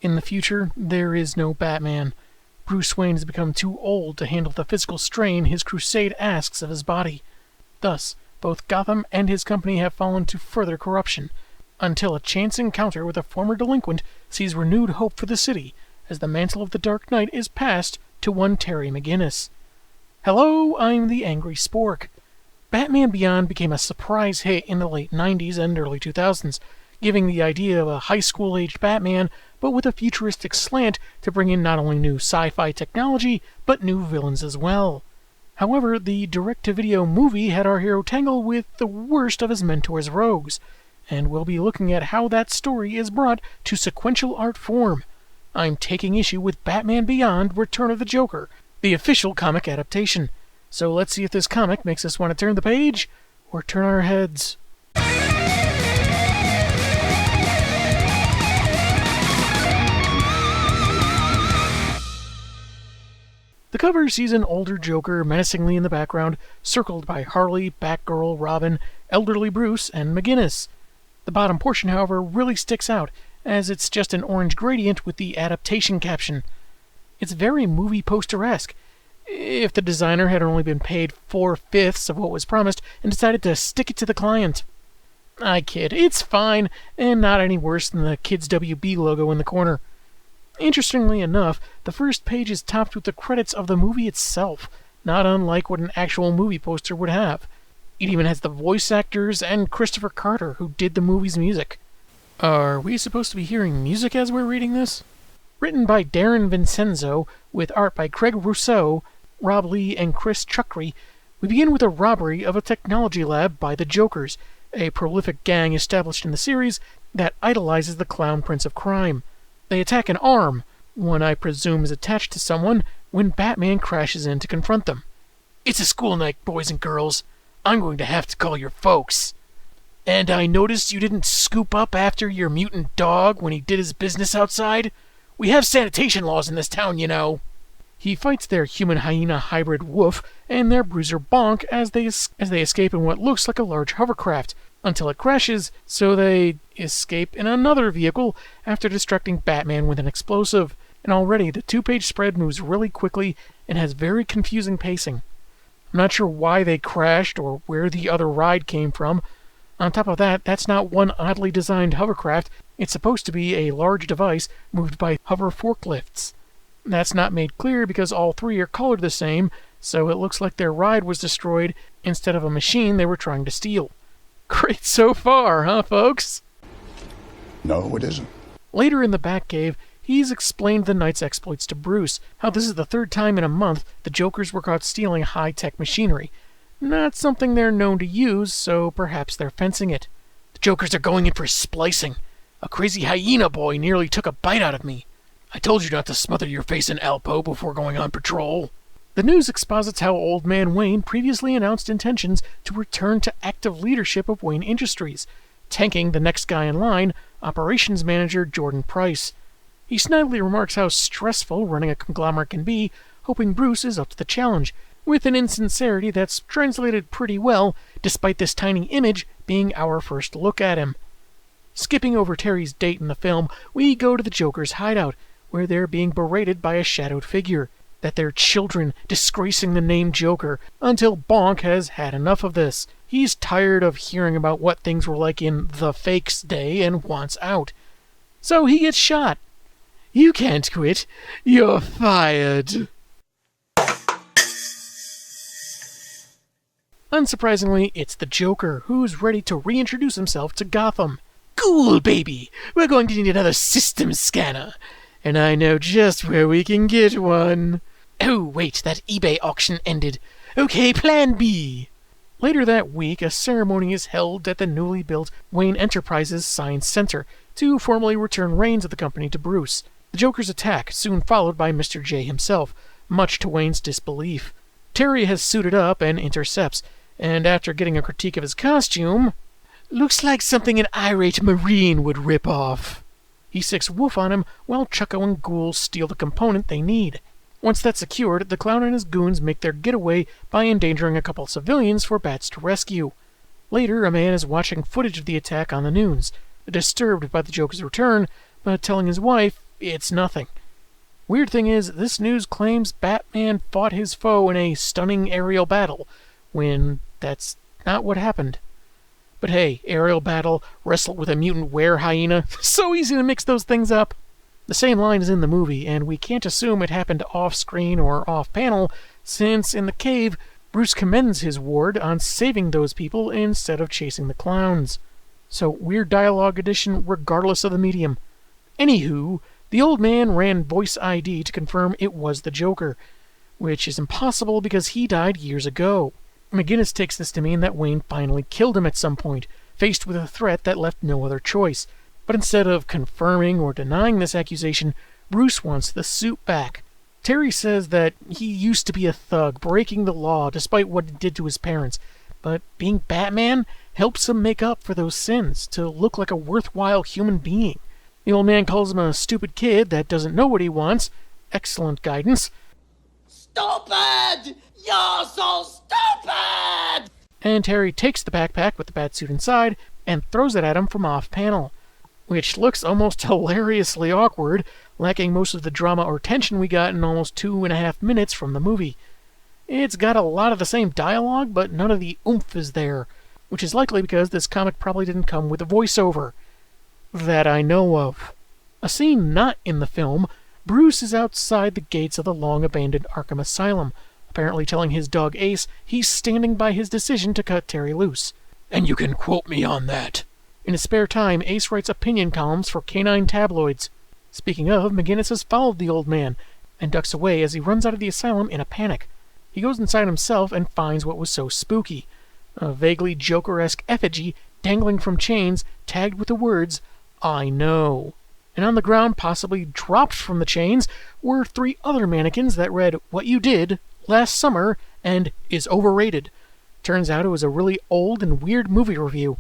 In the future, there is no Batman. Bruce Wayne has become too old to handle the physical strain his crusade asks of his body. Thus, both Gotham and his company have fallen to further corruption, until a chance encounter with a former delinquent sees renewed hope for the city, as the mantle of the Dark Knight is passed to one Terry McGuinness. Hello, I'm the Angry Spork. Batman Beyond became a surprise hit in the late 90s and early 2000s, giving the idea of a high school-aged Batman, but with a futuristic slant to bring in not only new sci-fi technology, but new villains as well. However, the direct-to-video movie had our hero tangle with the worst of his mentor's rogues, and we'll be looking at how that story is brought to sequential art form. I'm taking issue with Batman Beyond: Return of the Joker, the official comic adaptation. So let's see if this comic makes us want to turn the page, or turn our heads. The cover sees an older Joker menacingly in the background, circled by Harley, Batgirl, Robin, elderly Bruce, and McGuinness. The bottom portion, however, really sticks out, as it's just an orange gradient with the adaptation caption. It's very movie poster-esque, if the designer had only been paid 4/5 of what was promised and decided to stick it to the client. I kid, it's fine, and not any worse than the Kids WB logo in the corner. Interestingly enough, the first page is topped with the credits of the movie itself, not unlike what an actual movie poster would have. It even has the voice actors and Christopher Carter, who did the movie's music. Are we supposed to be hearing music as we're reading this? Written by Darren Vincenzo, with art by Craig Rousseau, Rob Lee, and Chris Chukri, we begin with a robbery of a technology lab by the Jokers, a prolific gang established in the series that idolizes the Clown Prince of Crime. They attack an arm, one I presume is attached to someone, when Batman crashes in to confront them. "It's a school night, boys and girls. I'm going to have to call your folks. And I noticed you didn't scoop up after your mutant dog when he did his business outside. We have sanitation laws in this town, you know." He fights their human-hyena hybrid Woof and their bruiser Bonk as they escape in what looks like a large hovercraft, until it crashes, so they escape in another vehicle after distracting Batman with an explosive. And already, the two-page spread moves really quickly and has very confusing pacing. I'm not sure why they crashed or where the other ride came from. On top of that, that's not one oddly designed hovercraft. It's supposed to be a large device moved by hover forklifts. That's not made clear because all three are colored the same, so it looks like their ride was destroyed instead of a machine they were trying to steal. Great so far, huh, folks? No, it isn't. Later in the Batcave, he's explained the Knight's exploits to Bruce, how this is the third time in a month the Jokers were caught stealing high-tech machinery. Not something they're known to use, so perhaps they're fencing it. "The Jokers are going in for splicing. A crazy hyena boy nearly took a bite out of me. I told you not to smother your face in Alpo before going on patrol." The news exposits how Old Man Wayne previously announced intentions to return to active leadership of Wayne Industries, tanking the next guy in line, operations manager Jordan Price. He snidely remarks how stressful running a conglomerate can be, hoping Bruce is up to the challenge, with an insincerity that's translated pretty well, despite this tiny image being our first look at him. Skipping over Terry's date in the film, we go to the Joker's hideout, where they're being berated by a shadowed figure, that they're children disgracing the name Joker, until Bonk has had enough of this. He's tired of hearing about what things were like in the Fakes day and wants out. So he gets shot. "You can't quit. You're fired." Unsurprisingly, it's the Joker, who's ready to reintroduce himself to Gotham. "Cool, baby. We're going to need another system scanner. And I know just where we can get one. Oh, wait, that eBay auction ended. Okay, plan B." Later that week, a ceremony is held at the newly built Wayne Enterprises Science Center to formally return reins of the company to Bruce. The Joker's attack, soon followed by Mr. J himself, much to Wayne's disbelief. Terry has suited up and intercepts, and after getting a critique of his costume, "Looks like something an irate Marine would rip off." He sicks Wolf on him while Chucko and Ghoul steal the component they need. Once that's secured, the Clown and his goons make their getaway by endangering a couple civilians for Bats to rescue. Later, a man is watching footage of the attack on the news, disturbed by the Joker's return, but telling his wife it's nothing. Weird thing is, this news claims Batman fought his foe in a stunning aerial battle, when that's not what happened. But hey, aerial battle, wrestle with a mutant were-hyena, so easy to mix those things up. The same line is in the movie, and we can't assume it happened off-screen or off-panel, since in the cave, Bruce commends his ward on saving those people instead of chasing the clowns. So, weird dialogue addition regardless of the medium. Anywho, the old man ran Voice ID to confirm it was the Joker, which is impossible because he died years ago. McGuinness takes this to mean that Wayne finally killed him at some point, faced with a threat that left no other choice. But instead of confirming or denying this accusation, Bruce wants the suit back. Terry says that he used to be a thug, breaking the law despite what he did to his parents, but being Batman helps him make up for those sins, to look like a worthwhile human being. The old man calls him a stupid kid that doesn't know what he wants. Excellent guidance. Stupid! You're so stupid! And Terry takes the backpack with the batsuit inside and throws it at him from off-panel, which looks almost hilariously awkward, lacking most of the drama or tension we got in almost 2.5 minutes from the movie. It's got a lot of the same dialogue, but none of the oomph is there, which is likely because this comic probably didn't come with a voiceover. That I know of. A scene not in the film, Bruce is outside the gates of the long-abandoned Arkham Asylum, apparently telling his dog Ace he's standing by his decision to cut Terry loose. And you can quote me on that. In his spare time, Ace writes opinion columns for canine tabloids. Speaking of, McGuinness has followed the old man, and ducks away as he runs out of the asylum in a panic. He goes inside himself and finds what was so spooky. A vaguely Joker-esque effigy dangling from chains, tagged with the words, "I know." And on the ground, possibly dropped from the chains, were 3 other mannequins that read, "What you did last summer," and "is overrated." Turns out it was a really old and weird movie review.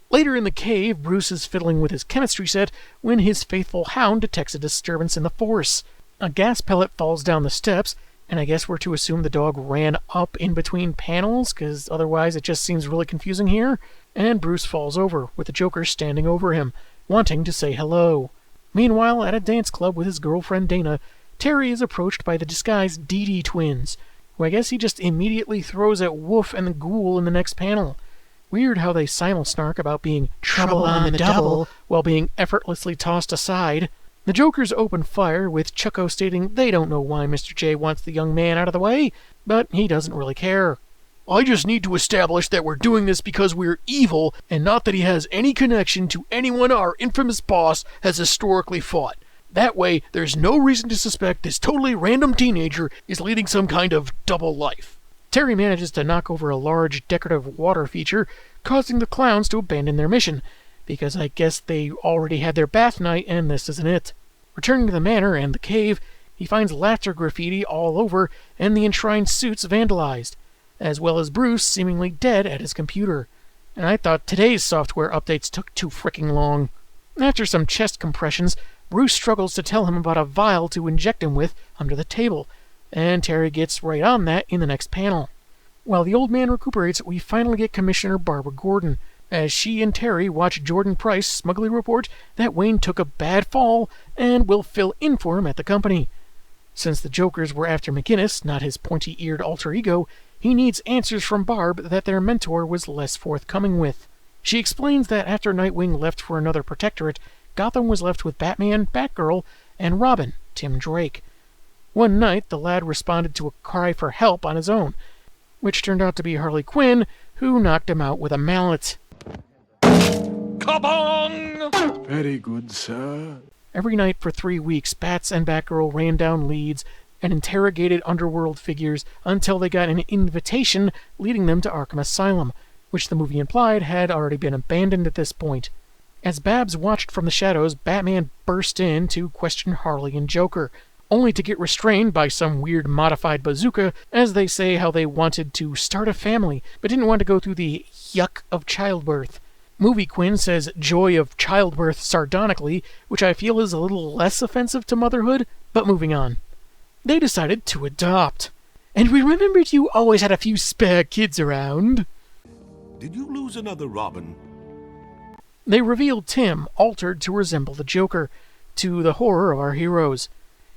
Later in the cave, Bruce is fiddling with his chemistry set when his faithful hound detects a disturbance in the force. A gas pellet falls down the steps, and I guess we're to assume the dog ran up in between panels, because otherwise it just seems really confusing here. And Bruce falls over, with the Joker standing over him, wanting to say hello. Meanwhile, at a dance club with his girlfriend Dana, Terry is approached by the disguised Dee-Dee twins, who I guess he just immediately throws at Wolf and the Ghoul in the next panel. Weird how they simul-snark about being trouble on the double while being effortlessly tossed aside. The Jokers open fire, with Chucko stating they don't know why Mr. J wants the young man out of the way, but he doesn't really care. "I just need to establish that we're doing this because we're evil, and not that he has any connection to anyone our infamous boss has historically fought. That way, there's no reason to suspect this totally random teenager is leading some kind of double life." Terry manages to knock over a large decorative water feature, causing the clowns to abandon their mission, because I guess they already had their bath night and this isn't it. Returning to the manor and the cave, he finds laughter graffiti all over and the enshrined suits vandalized, as well as Bruce seemingly dead at his computer. And I thought today's software updates took too fricking long. After some chest compressions, Bruce struggles to tell him about a vial to inject him with under the table, and Terry gets right on that in the next panel. While the old man recuperates, we finally get Commissioner Barbara Gordon, as she and Terry watch Jordan Price smugly report that Wayne took a bad fall and will fill in for him at the company. Since the Jokers were after McGuinness, not his pointy-eared alter ego, he needs answers from Barb that their mentor was less forthcoming with. She explains that after Nightwing left for another protectorate, Gotham was left with Batman, Batgirl, and Robin, Tim Drake. One night, the lad responded to a cry for help on his own, which turned out to be Harley Quinn, who knocked him out with a mallet. Kabong! Very good, sir. Every night for 3 weeks, Bats and Batgirl ran down leads and interrogated underworld figures until they got an invitation leading them to Arkham Asylum, which the movie implied had already been abandoned at this point. As Babs watched from the shadows, Batman burst in to question Harley and Joker, only to get restrained by some weird modified bazooka as they say how they wanted to start a family, but didn't want to go through the yuck of childbirth. Movie Quinn says joy of childbirth sardonically, which I feel is a little less offensive to motherhood, but moving on. They decided to adopt. And we remembered you always had a few spare kids around. Did you lose another Robin? They revealed Tim, altered to resemble the Joker, to the horror of our heroes.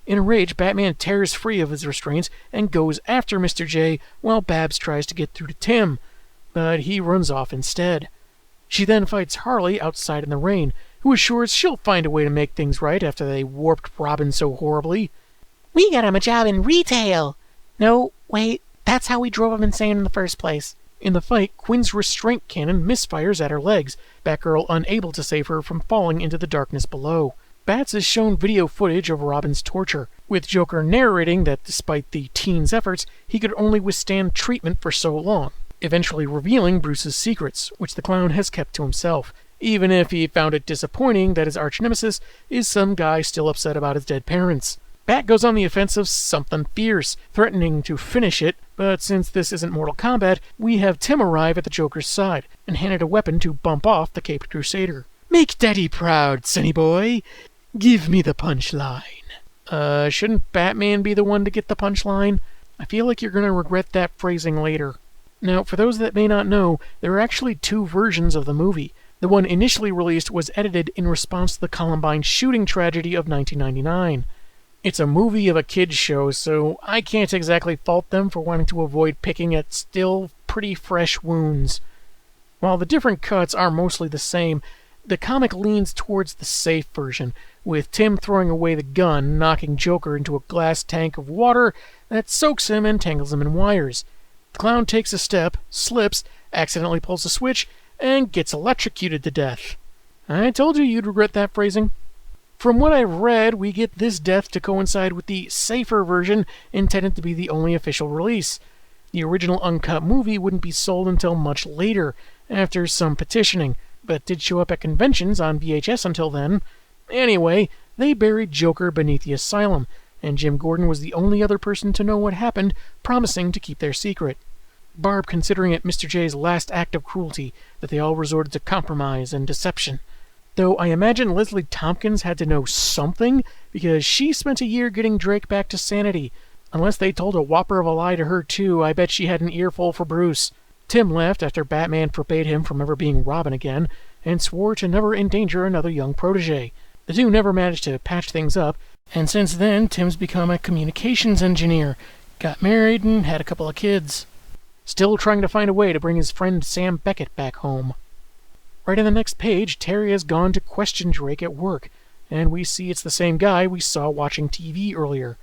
In a rage, Batman tears free of his restraints and goes after Mr. J while Babs tries to get through to Tim, but he runs off instead. She then fights Harley outside in the rain, who assures she'll find a way to make things right after they warped Robin so horribly. We got him a job in retail. No, wait, that's how we drove him insane in the first place. In the fight, Quinn's restraint cannon misfires at her legs, Batgirl unable to save her from falling into the darkness below. Bats is shown video footage of Robin's torture, with Joker narrating that despite the teen's efforts, he could only withstand treatment for so long, eventually revealing Bruce's secrets, which the clown has kept to himself, even if he found it disappointing that his arch-nemesis is some guy still upset about his dead parents. Bat goes on the offensive something fierce, threatening to finish it, but since this isn't Mortal Kombat, we have Tim arrive at the Joker's side, and handed a weapon to bump off the Caped Crusader. "Make Daddy proud, sonny boy. Give me the punchline." Shouldn't Batman be the one to get the punchline? I feel like you're going to regret that phrasing later. Now, for those that may not know, there are actually two versions of the movie. The one initially released was edited in response to the Columbine shooting tragedy of 1999. It's a movie of a kid's show, so I can't exactly fault them for wanting to avoid picking at still pretty fresh wounds. While the different cuts are mostly the same, the comic leans towards the safe version, with Tim throwing away the gun, knocking Joker into a glass tank of water that soaks him and tangles him in wires. The clown takes a step, slips, accidentally pulls a switch, and gets electrocuted to death. I told you you'd regret that phrasing. From what I've read, we get this death to coincide with the safer version intended to be the only official release. The original uncut movie wouldn't be sold until much later, after some petitioning, but did show up at conventions on VHS until then. Anyway, they buried Joker beneath the asylum, and Jim Gordon was the only other person to know what happened, promising to keep their secret. Barb considering it Mr. J's last act of cruelty, that they all resorted to compromise and deception. Though I imagine Leslie Tompkins had to know something, because she spent a year getting Drake back to sanity. Unless they told a whopper of a lie to her too, I bet she had an earful for Bruce. Tim left after Batman forbade him from ever being Robin again, and swore to never endanger another young protege. The two never managed to patch things up, and since then Tim's become a communications engineer, got married, and had a couple of kids. Still trying to find a way to bring his friend Sam Beckett back home. Right on the next page, Terry has gone to question Drake at work, and we see it's the same guy we saw watching TV earlier.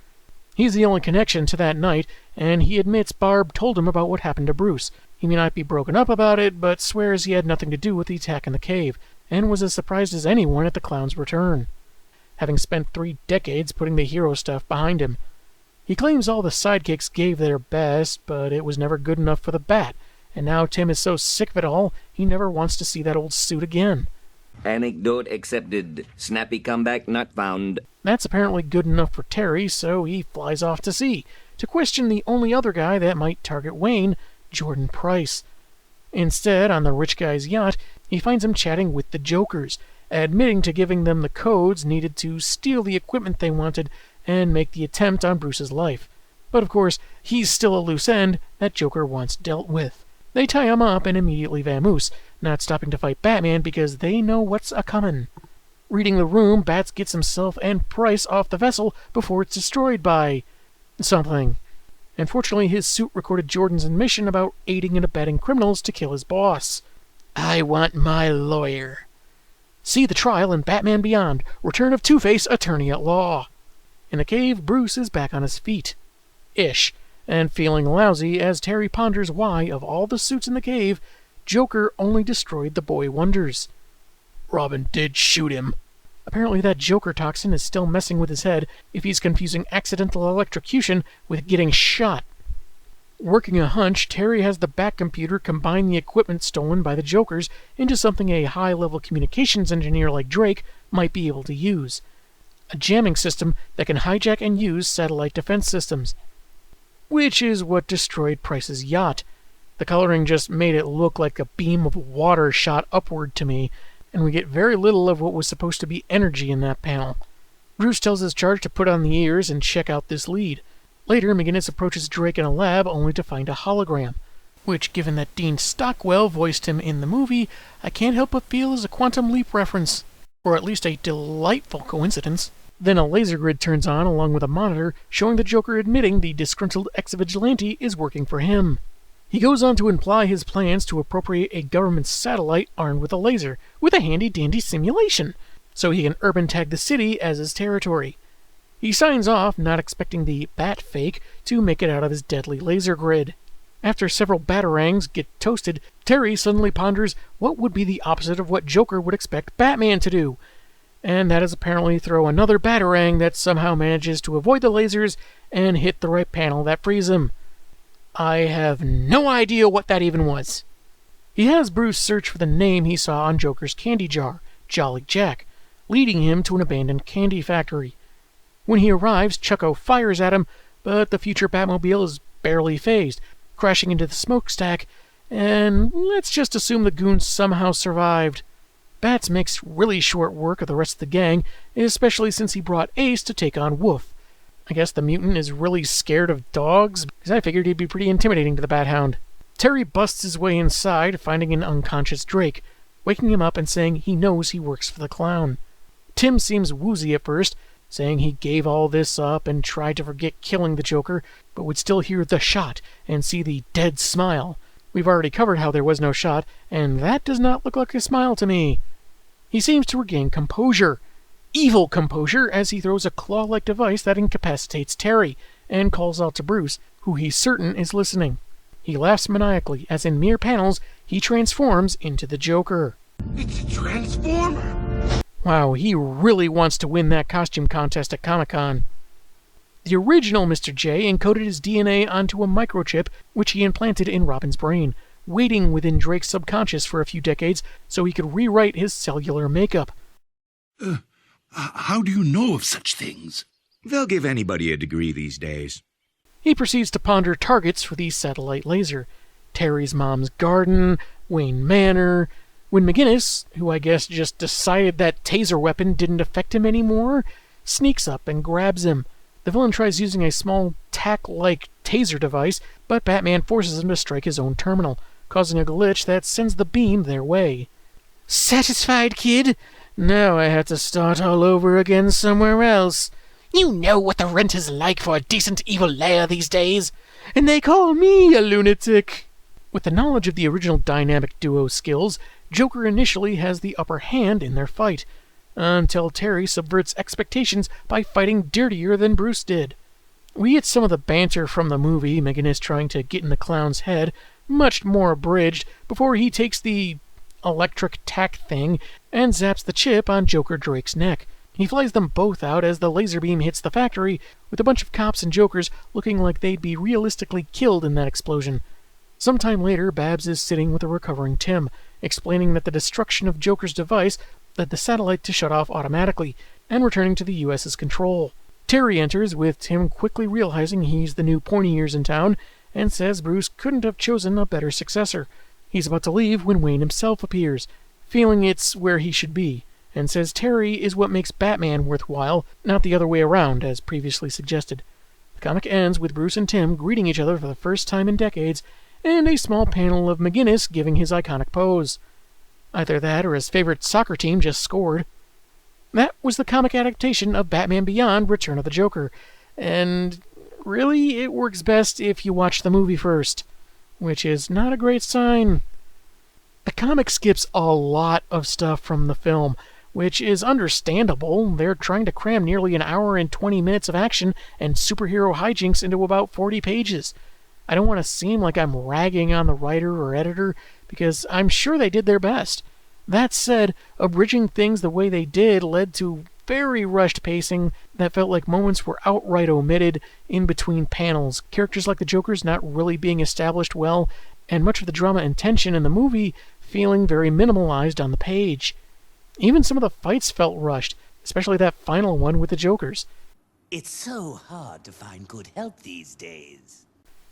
He's the only connection to that night, and he admits Barb told him about what happened to Bruce. He may not be broken up about it, but swears he had nothing to do with the attack in the cave, and was as surprised as anyone at the clown's return, having spent 3 decades putting the hero stuff behind him. He claims all the sidekicks gave their best, but it was never good enough for the Bat, and now Tim is so sick of it all, he never wants to see that old suit again. Anecdote accepted. Snappy comeback not found. That's apparently good enough for Terry, so he flies off to sea, to question the only other guy that might target Wayne, Jordan Price. Instead, on the rich guy's yacht, he finds him chatting with the Jokers, admitting to giving them the codes needed to steal the equipment they wanted and make the attempt on Bruce's life. But of course, he's still a loose end that Joker wants dealt with. They tie him up and immediately vamoose, not stopping to fight Batman because they know what's a-comin'. Reading the room, Bats gets himself and Price off the vessel before it's destroyed by something. Unfortunately, his suit recorded Jordan's admission about aiding and abetting criminals to kill his boss. I want my lawyer. See the trial in Batman Beyond, Return of Two-Face, Attorney at Law. In the cave, Bruce is back on his feet. Ish. And feeling lousy as Terry ponders why, of all the suits in the cave, Joker only destroyed the Boy Wonders. Robin did shoot him. Apparently that Joker toxin is still messing with his head if he's confusing accidental electrocution with getting shot. Working a hunch, Terry has the Bat computer combine the equipment stolen by the Jokers into something a high-level communications engineer like Drake might be able to use. A jamming system that can hijack and use satellite defense systems. Which is what destroyed Price's yacht. The coloring just made it look like a beam of water shot upward to me, and we get very little of what was supposed to be energy in that panel. Bruce tells his charge to put on the ears and check out this lead. Later, McGuinness approaches Drake in a lab only to find a hologram, which, given that Dean Stockwell voiced him in the movie, I can't help but feel is a Quantum Leap reference. Or at least a delightful coincidence. Then a laser grid turns on along with a monitor showing the Joker admitting the disgruntled ex-vigilante is working for him. He goes on to imply his plans to appropriate a government satellite armed with a laser, with a handy-dandy simulation, so he can urban tag the city as his territory. He signs off, not expecting the bat fake to make it out of his deadly laser grid. After several batarangs get toasted, Terry suddenly ponders what would be the opposite of what Joker would expect Batman to do. And that is apparently throw another batarang that somehow manages to avoid the lasers and hit the right panel that frees him. I have no idea what that even was. He has Bruce search for the name he saw on Joker's candy jar, Jolly Jack, leading him to an abandoned candy factory. When he arrives, Chucko fires at him, but the future Batmobile is barely phased, crashing into the smokestack, and let's just assume the goons somehow survived. Bats makes really short work of the rest of the gang, especially since he brought Ace to take on Wolf. I guess the mutant is really scared of dogs, because I figured he'd be pretty intimidating to the bat-hound. Terry busts his way inside, finding an unconscious Drake, waking him up and saying he knows he works for the clown. Tim seems woozy at first, saying he gave all this up and tried to forget killing the Joker, but would still hear the shot and see the dead smile. We've already covered how there was no shot, and that does not look like a smile to me. He seems to regain composure. Evil composure, as he throws a claw-like device that incapacitates Terry, and calls out to Bruce, who he's certain is listening. He laughs maniacally, as in mere panels, he transforms into the Joker. It's a transformer! Wow, he really wants to win that costume contest at Comic-Con. The original Mr. J encoded his DNA onto a microchip, which he implanted in Robin's brain, waiting within Drake's subconscious for a few decades so he could rewrite his cellular makeup. How do you know of such things? They'll give anybody a degree these days. He proceeds to ponder targets for the satellite laser. Terry's mom's garden, Wayne Manor. When McGuinness, who I guess just decided that taser weapon didn't affect him anymore, sneaks up and grabs him. The villain tries using a small tack-like taser device, but Batman forces him to strike his own terminal, causing a glitch that sends the beam their way. Satisfied, kid? Now I have to start all over again somewhere else. You know what the rent is like for a decent evil lair these days, and they call me a lunatic. With the knowledge of the original dynamic duo skills, Joker initially has the upper hand in their fight, until Terry subverts expectations by fighting dirtier than Bruce did. We get some of the banter from the movie, McGuinness trying to get in the clown's head, much more abridged, before he takes the electric tack thing and zaps the chip on Joker Drake's neck. He flies them both out as the laser beam hits the factory, with a bunch of cops and Jokers looking like they'd be realistically killed in that explosion. Sometime later, Babs is sitting with a recovering Tim, explaining that the destruction of Joker's device led the satellite to shut off automatically, and returning to the US's control. Terry enters, with Tim quickly realizing he's the new pointy ears in town, and says Bruce couldn't have chosen a better successor. He's about to leave when Wayne himself appears, feeling it's where he should be, and says Terry is what makes Batman worthwhile, not the other way around, as previously suggested. The comic ends with Bruce and Tim greeting each other for the first time in decades, and a small panel of McGuinness giving his iconic pose. Either that or his favorite soccer team just scored. That was the comic adaptation of Batman Beyond: Return of the Joker, and really it works best if you watch the movie first, which is not a great sign. The comic skips a lot of stuff from the film, which is understandable. They're trying to cram nearly an hour and 20 minutes of action and superhero hijinks into about 40 pages. I don't want to seem like I'm ragging on the writer or editor, because I'm sure they did their best. That said, abridging things the way they did led to very rushed pacing that felt like moments were outright omitted in between panels, characters like the Joker's not really being established well, and much of the drama and tension in the movie feeling very minimalized on the page. Even some of the fights felt rushed, especially that final one with the Jokers. It's so hard to find good help these days.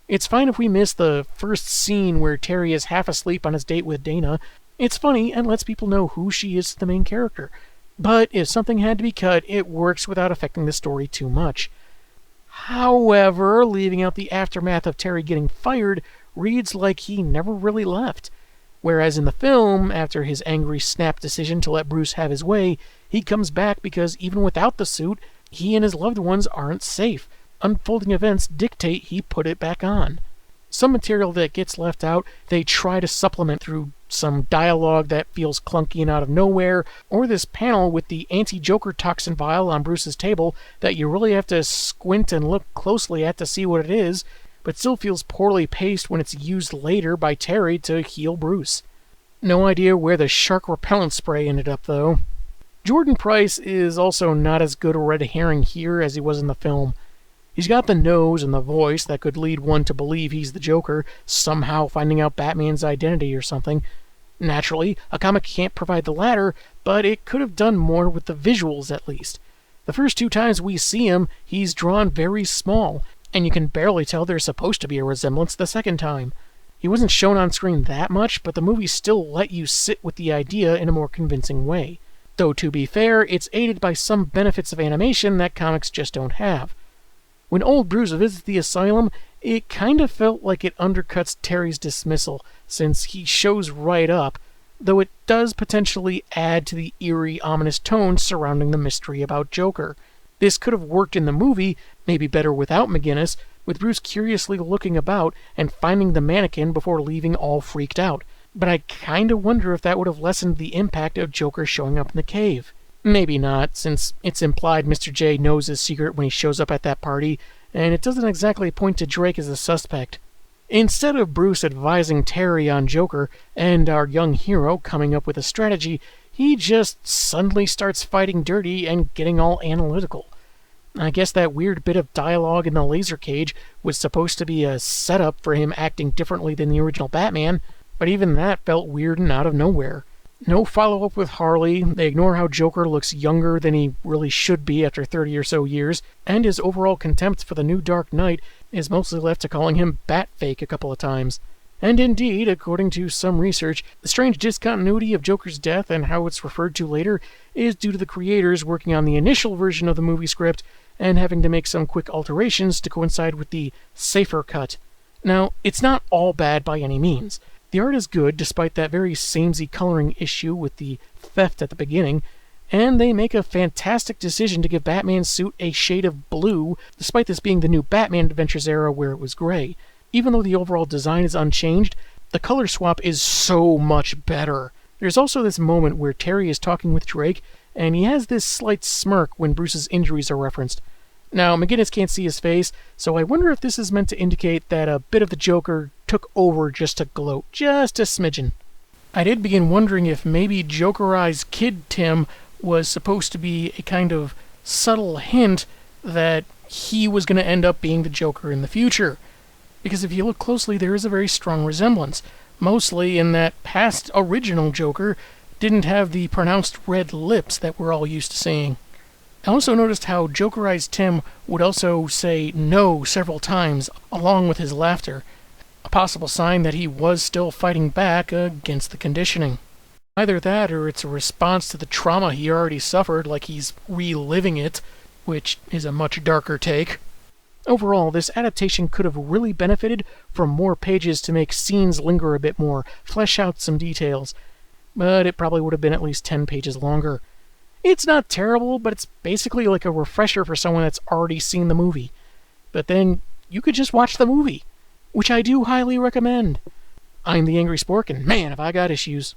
It's fine if we miss the first scene where Terry is half asleep on his date with Dana. It's funny and lets people know who she is to the main character. But if something had to be cut, it works without affecting the story too much. However, leaving out the aftermath of Terry getting fired reads like he never really left. Whereas in the film, after his angry snap decision to let Bruce have his way, he comes back because even without the suit, he and his loved ones aren't safe. Unfolding events dictate he put it back on. Some material that gets left out, they try to supplement through some dialogue that feels clunky and out of nowhere, or this panel with the anti-Joker toxin vial on Bruce's table that you really have to squint and look closely at to see what it is, but still feels poorly paced when it's used later by Terry to heal Bruce. No idea where the shark repellent spray ended up, though. Jordan Price is also not as good a red herring here as he was in the film. He's got the nose and the voice that could lead one to believe he's the Joker, somehow finding out Batman's identity or something. Naturally, a comic can't provide the latter, but it could have done more with the visuals at least. The first 2 times we see him, he's drawn very small, and you can barely tell there's supposed to be a resemblance the second time. He wasn't shown on screen that much, but the movie still let you sit with the idea in a more convincing way. Though to be fair, it's aided by some benefits of animation that comics just don't have. When old Bruce visits the asylum, it kind of felt like it undercuts Terry's dismissal, since he shows right up, though it does potentially add to the eerie, ominous tone surrounding the mystery about Joker. This could have worked in the movie, maybe better without McGuinness, with Bruce curiously looking about and finding the mannequin before leaving all freaked out. But I kinda wonder if that would have lessened the impact of Joker showing up in the cave. Maybe not, since it's implied Mr. J knows his secret when he shows up at that party, and it doesn't exactly point to Drake as a suspect. Instead of Bruce advising Terry on Joker, and our young hero coming up with a strategy, he just suddenly starts fighting dirty and getting all analytical. I guess that weird bit of dialogue in the laser cage was supposed to be a setup for him acting differently than the original Batman, but even that felt weird and out of nowhere. No follow-up with Harley, they ignore how Joker looks younger than he really should be after 30 or so years, and his overall contempt for the new Dark Knight is mostly left to calling him Bat-Fake a couple of times. And indeed, according to some research, the strange discontinuity of Joker's death and how it's referred to later is due to the creators working on the initial version of the movie script and having to make some quick alterations to coincide with the safer cut. Now, it's not all bad by any means. The art is good, despite that very samey coloring issue with the theft at the beginning, and they make a fantastic decision to give Batman's suit a shade of blue, despite this being the new Batman Adventures era where it was gray. Even though the overall design is unchanged, the color swap is so much better. There's also this moment where Terry is talking with Drake, and he has this slight smirk when Bruce's injuries are referenced. Now, McGuinness can't see his face, so I wonder if this is meant to indicate that a bit of the Joker took over just to gloat, just a smidgen. I did begin wondering if maybe Jokerized Kid Tim was supposed to be a kind of subtle hint that he was going to end up being the Joker in the future. Because if you look closely, there is a very strong resemblance, mostly in that past original Joker didn't have the pronounced red lips that we're all used to seeing. I also noticed how Jokerized Tim would also say no several times along with his laughter, a possible sign that he was still fighting back against the conditioning. Either that or it's a response to the trauma he already suffered, like he's reliving it, which is a much darker take. Overall, this adaptation could have really benefited from more pages to make scenes linger a bit more, flesh out some details, but it probably would have been at least 10 pages longer. It's not terrible, but it's basically like a refresher for someone that's already seen the movie. But then, you could just watch the movie, which I do highly recommend. I'm the Angry Spork, and man, have I got issues.